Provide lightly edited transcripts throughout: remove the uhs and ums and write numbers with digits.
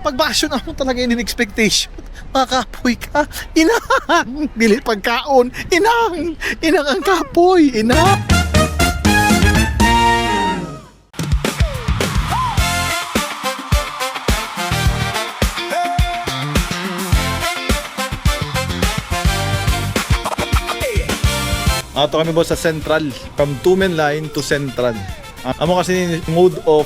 pagbakasyon ako talaga in expectation. Makapoy ka. Inang! Dili pagkaon. Inang! Inang ang kapoy. Inang! Ato kami boss sa Central. From Tumen Line to Central. Amo kasi mode of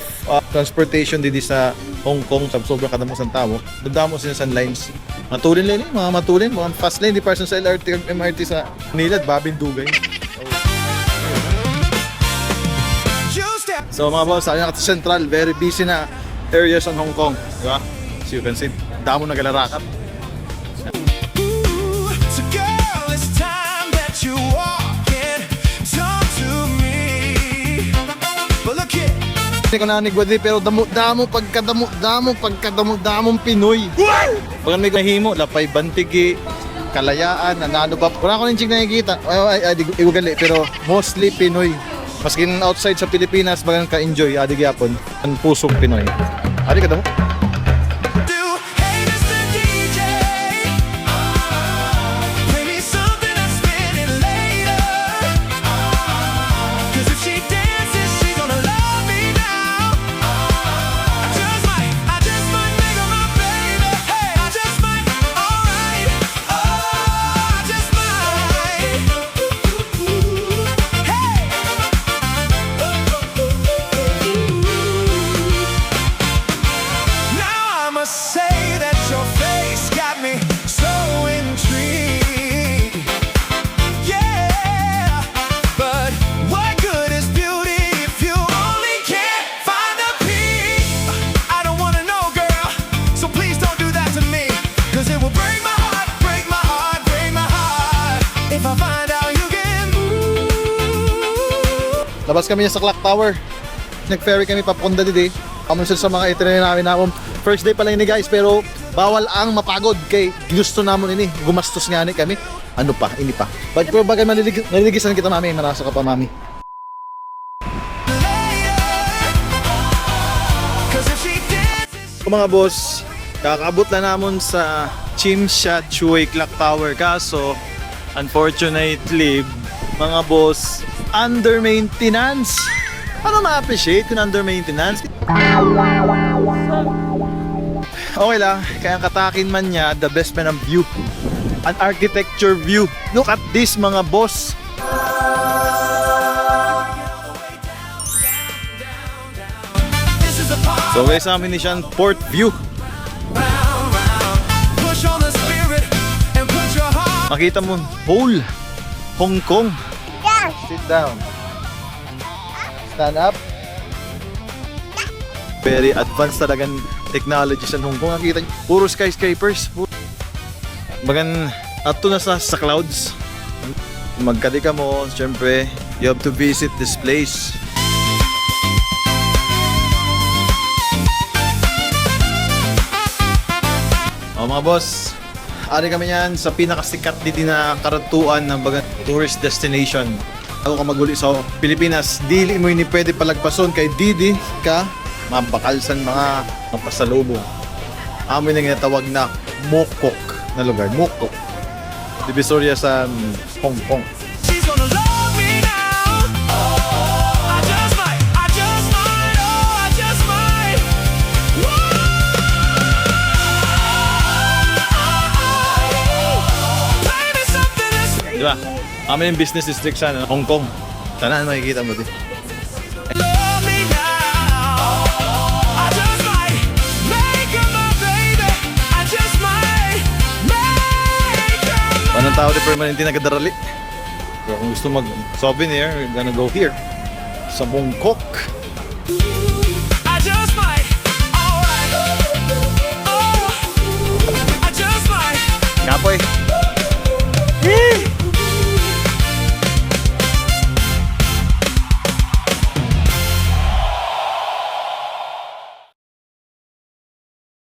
transportation dito sa Hong Kong sa sobrang kadamo sa tao. Dadamo sila sa lines. Matulin lang mga matulin, mga fast lane di person sa LRT o MRT sa Manila, babindugay. So mga boss, ayun ka sa Central, very busy na areas in Hong Kong, di ba? So you can see, damo nagalarakap. Ko na nigwadi pero damo pagkadamong Pinoy. Pag may kahimo, lapay bantigi, kalayaan, nanano ba? Wala ko nang ching nakikita. Ay, igugali pero mostly Pinoy. Maskin outside sa Pilipinas, bagang ka-enjoy, adig yapon. Ang pusong Pinoy. Adik ka damo? Labas kami sa Clock Tower. Nag-ferry kami papunta dito. Kamunod sa mga itinerary namin namin. First day pa lang ini guys, pero bawal ang mapagod kay gusto namon ini. Gumastos nga ni kami. Ano pa, ini pa. But pero bagay maliligisan kita mami, marasa ka pa mami. Mga boss, kakaabot na namon sa Tsim Sha Tsui Clock Tower, kaso unfortunately mga boss, under maintenance. Ano ma-appreciate kung under maintenance? Okay lang, kaya katakin man niya, the best man ang view. An architecture view. Look at this mga boss. So guys, amin ni siyang port view. Makita mo, whole Hong Kong. Sit down. Stand up. Very advanced talagang technology sa Hong Kong. Nakita niyo, puro skyscrapers. Bagan, ato na sa clouds. Magkadi ka mo, syempre, you have to visit this place. O mga boss, ari kami yan sa pinakasikat dito na karatuan ng baga tourist destination. Ako ka maguli sa Pilipinas, dili mo ini pwede palagpason kay didi ka mabakalsan mga pasalubong. Amin na ginatawag na Mokok na lugar, Mokok. Divisoria sa Hong Kong. Diba? Amin yung business district sa Hong Kong. Sana makikita mo din. Anong tao di permanente nagadarali? Pero kung gusto mag-souvenir, we're gonna go here. Sa Bangkok. Kapoy.